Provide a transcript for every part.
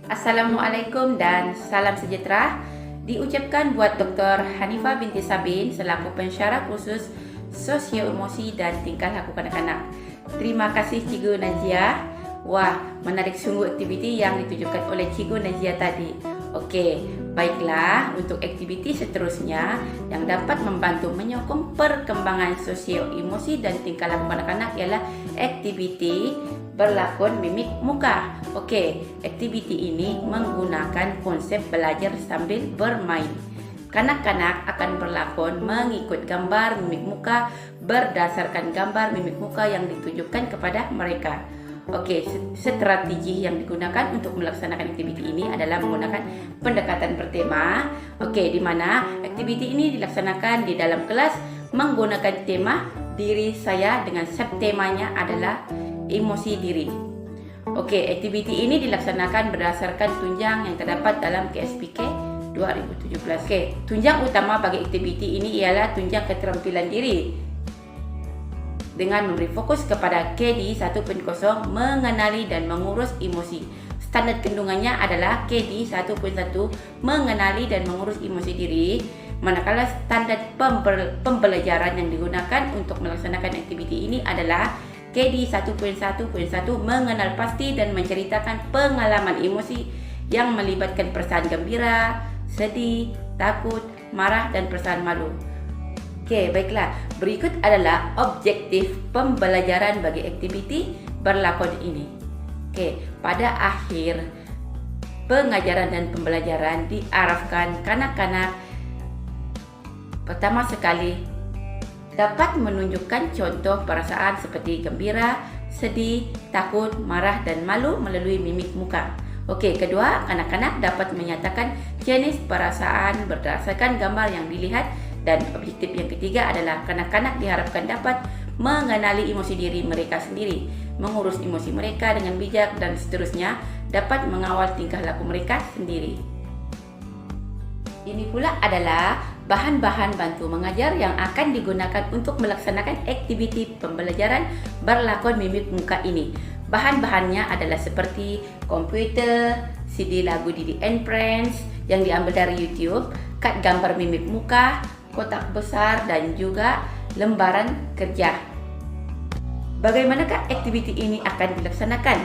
Assalamualaikum dan salam sejahtera diucapkan buat Dr. Hanifah binti Sabin selaku pensyarah khusus sosio emosi dan tingkah laku kanak-kanak. Terima kasih Cikgu Najia. Wah, menarik sungguh aktiviti yang ditujukan oleh Cikgu Najia tadi. Okey, baiklah, untuk aktiviti seterusnya yang dapat membantu menyokong perkembangan sosio emosi dan tingkah laku kanak-kanak ialah aktiviti berlakon mimik muka. Okey, aktiviti ini menggunakan konsep belajar sambil bermain. Kanak-kanak akan berlakon mengikut gambar mimik muka berdasarkan gambar mimik muka yang ditujukan kepada mereka. Okey, strategi yang digunakan untuk melaksanakan aktiviti ini adalah menggunakan pendekatan bertema. Okey, di mana aktiviti ini dilaksanakan di dalam kelas menggunakan tema diri saya dengan subtemanya adalah emosi diri. Okey, aktiviti ini dilaksanakan berdasarkan tunjang yang terdapat dalam KSPK 2017. Okey, tunjang utama bagi aktiviti ini ialah tunjang keterampilan diri dengan memberi fokus kepada KD 1.0 mengenali dan mengurus emosi. Standar kandungannya adalah KD 1.1 mengenali dan mengurus emosi diri. Manakala standar pembelajaran yang digunakan untuk melaksanakan aktiviti ini adalah KD 1.1.1 mengenal pasti dan menceritakan pengalaman emosi yang melibatkan perasaan gembira, sedih, takut, marah dan perasaan malu. Okey, baiklah. Berikut adalah objektif pembelajaran bagi aktiviti berlakon ini. Okey, pada akhir pengajaran dan pembelajaran diarahkan kanak-kanak pertama sekali dapat menunjukkan contoh perasaan seperti gembira, sedih, takut, marah dan malu melalui mimik muka. Okey, kedua, kanak-kanak dapat menyatakan jenis perasaan berdasarkan gambar yang dilihat, dan objektif yang ketiga adalah kanak-kanak diharapkan dapat mengenali emosi diri mereka sendiri, mengurus emosi mereka dengan bijak dan seterusnya dapat mengawal tingkah laku mereka sendiri. Ini pula adalah bahan-bahan bantu mengajar yang akan digunakan untuk melaksanakan aktiviti pembelajaran berlakon mimik muka ini. Bahan-bahannya adalah seperti komputer, CD lagu Didi and Friends yang diambil dari YouTube, kad gambar mimik muka, kotak besar dan juga lembaran kerja. Bagaimanakah aktiviti ini akan dilaksanakan?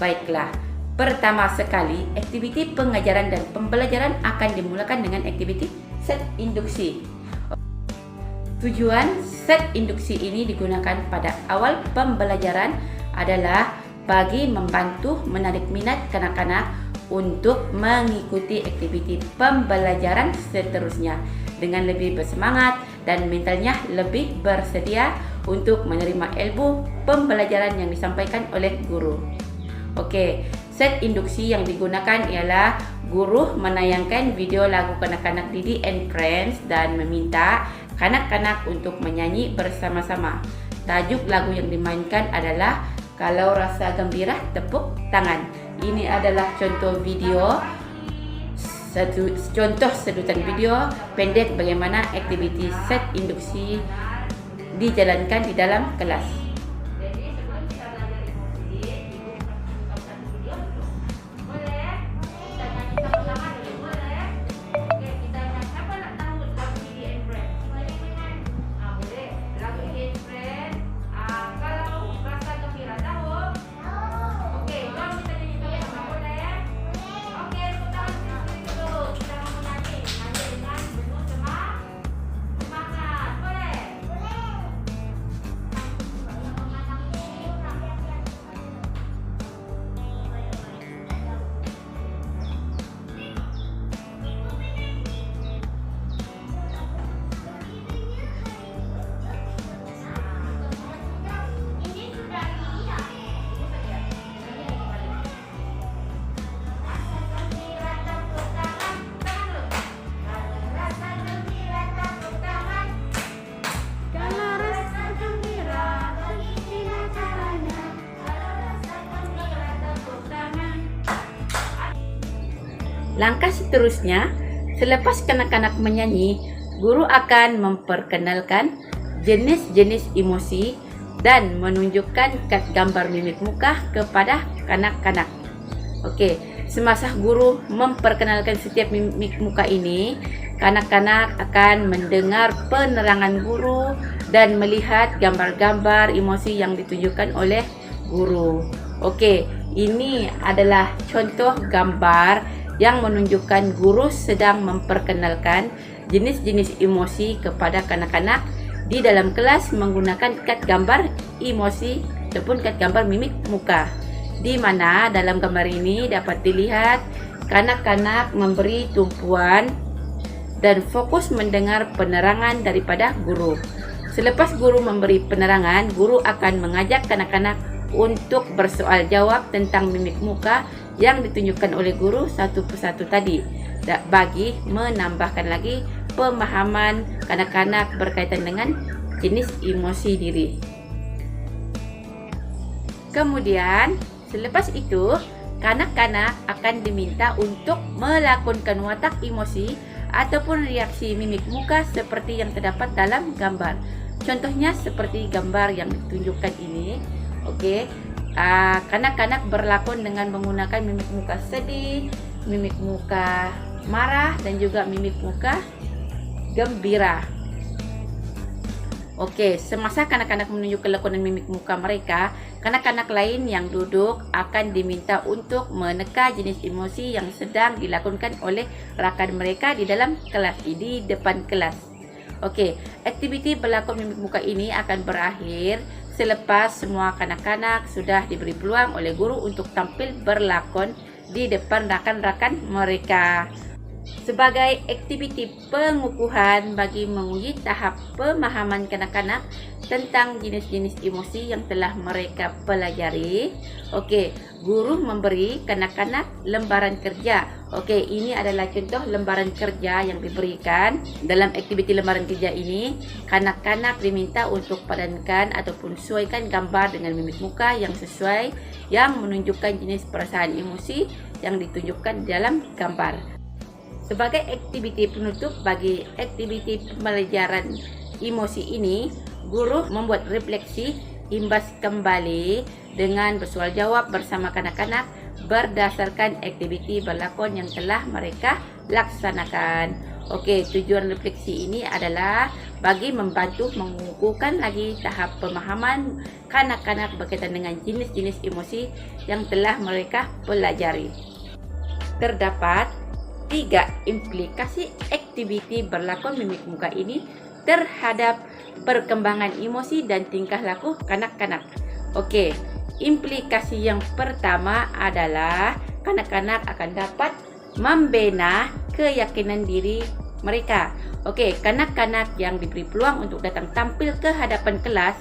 Baiklah. Pertama sekali, aktiviti pengajaran dan pembelajaran akan dimulakan dengan aktiviti set induksi. Tujuan set induksi ini digunakan pada awal pembelajaran adalah bagi membantu menarik minat kanak-kanak untuk mengikuti aktiviti pembelajaran seterusnya dengan lebih bersemangat dan mentalnya lebih bersedia untuk menerima ilmu pembelajaran yang disampaikan oleh guru. Okey, set induksi yang digunakan ialah guru menayangkan video lagu kanak-kanak Didi and Friends dan meminta kanak-kanak untuk menyanyi bersama-sama. Tajuk lagu yang dimainkan adalah Kalau Rasa Gembira Tepuk Tangan. Ini adalah contoh video, contoh sedutan video pendek bagaimana aktiviti set induksi dijalankan di dalam kelas. Langkah seterusnya, selepas kanak-kanak menyanyi, guru akan memperkenalkan jenis-jenis emosi dan menunjukkan kad gambar mimik muka kepada kanak-kanak. Okey, semasa guru memperkenalkan setiap mimik muka ini, kanak-kanak akan mendengar penerangan guru dan melihat gambar-gambar emosi yang ditunjukkan oleh guru. Okey, ini adalah contoh gambar yang menunjukkan guru sedang memperkenalkan jenis-jenis emosi kepada kanak-kanak di dalam kelas menggunakan kad gambar emosi ataupun kad gambar mimik muka, di mana dalam gambar ini dapat dilihat kanak-kanak memberi tumpuan dan fokus mendengar penerangan daripada guru. Selepas guru memberi penerangan, guru akan mengajak kanak-kanak untuk bersoal jawab tentang mimik muka yang ditunjukkan oleh guru satu persatu tadi, bagi menambahkan lagi pemahaman kanak-kanak berkaitan dengan jenis emosi diri. Kemudian, selepas itu, kanak-kanak akan diminta untuk melakonkan watak emosi ataupun reaksi mimik muka seperti yang terdapat dalam gambar. Contohnya seperti gambar yang ditunjukkan ini. Okey, kanak-kanak berlakon dengan menggunakan mimik muka sedih, mimik muka marah dan juga mimik muka gembira. Okey, semasa kanak-kanak menunjukkan lakonan mimik muka mereka, kanak-kanak lain yang duduk akan diminta untuk meneka jenis emosi yang sedang dilakonkan oleh rakan mereka di dalam kelas, di depan kelas. Okey, aktiviti berlakon mimik muka ini akan berakhir selepas semua kanak-kanak sudah diberi peluang oleh guru untuk tampil berlakon di depan rakan-rakan mereka. Sebagai aktiviti pengukuhan bagi menguji tahap pemahaman kanak-kanak tentang jenis-jenis emosi yang telah mereka pelajari, okey, guru memberi kanak-kanak lembaran kerja. Okey, ini adalah contoh lembaran kerja yang diberikan. Dalam aktiviti lembaran kerja ini, kanak-kanak diminta untuk padankan ataupun sesuaikan gambar dengan mimik muka yang sesuai yang menunjukkan jenis perasaan emosi yang ditunjukkan dalam gambar. Sebagai aktiviti penutup bagi aktiviti pembelajaran emosi ini, guru membuat refleksi imbas kembali dengan bersoal jawab bersama kanak-kanak berdasarkan aktiviti berlakon yang telah mereka laksanakan. Okey, tujuan refleksi ini adalah bagi membantu mengukuhkan lagi tahap pemahaman kanak-kanak berkaitan dengan jenis-jenis emosi yang telah mereka pelajari. Terdapat 3 implikasi aktiviti berlakon mimik muka ini terhadap perkembangan emosi dan tingkah laku kanak-kanak. Okey, implikasi yang pertama adalah kanak-kanak akan dapat membina keyakinan diri mereka. Okey, kanak-kanak yang diberi peluang untuk datang tampil ke hadapan kelas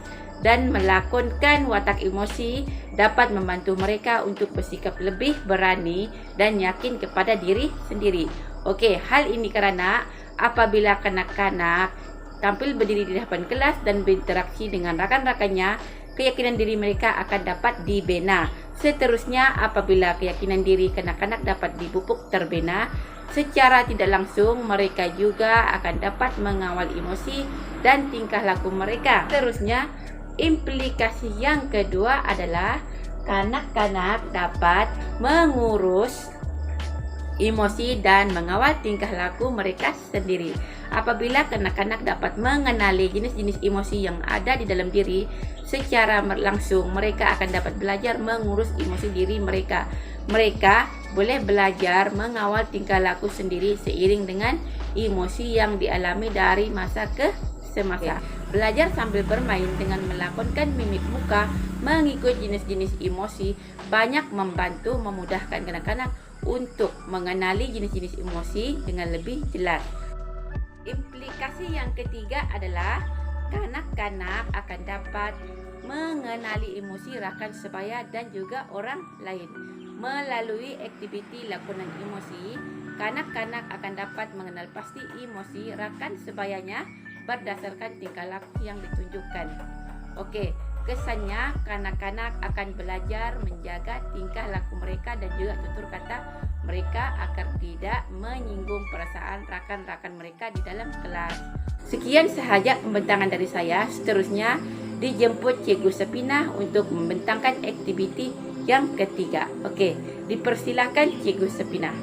dan melakonkan watak emosi dapat membantu mereka untuk bersikap lebih berani dan yakin kepada diri sendiri. Okey, hal ini kerana apabila kanak-kanak tampil berdiri di hadapan kelas dan berinteraksi dengan rakan-rakannya, keyakinan diri mereka akan dapat dibina. Seterusnya, apabila keyakinan diri kanak-kanak dapat dipupuk terbina, secara tidak langsung mereka juga akan dapat mengawal emosi dan tingkah laku mereka. Seterusnya, implikasi yang kedua adalah kanak-kanak dapat mengurus emosi dan mengawal tingkah laku mereka sendiri. Apabila kanak-kanak dapat mengenali jenis-jenis emosi yang ada di dalam diri secara langsung, mereka akan dapat belajar mengurus emosi diri mereka. Mereka boleh belajar mengawal tingkah laku sendiri seiring dengan emosi yang dialami dari masa ke semasa. Belajar sambil bermain dengan melakonkan mimik muka mengikut jenis-jenis emosi banyak membantu memudahkan kanak-kanak untuk mengenali jenis-jenis emosi dengan lebih jelas. Implikasi yang ketiga adalah kanak-kanak akan dapat mengenali emosi rakan sebaya dan juga orang lain. Melalui aktiviti lakonan emosi, kanak-kanak akan dapat mengenal pasti emosi rakan sebayanya berdasarkan tingkah laku yang ditunjukkan. Okey, kesannya kanak-kanak akan belajar menjaga tingkah laku mereka dan juga tutur kata mereka agar tidak menyinggung perasaan rakan-rakan mereka di dalam kelas. Sekian sahaja pembentangan dari saya. Seterusnya dijemput Cikgu Sepinah untuk membentangkan aktiviti yang ketiga. Okey, dipersilakan Cikgu Sepina.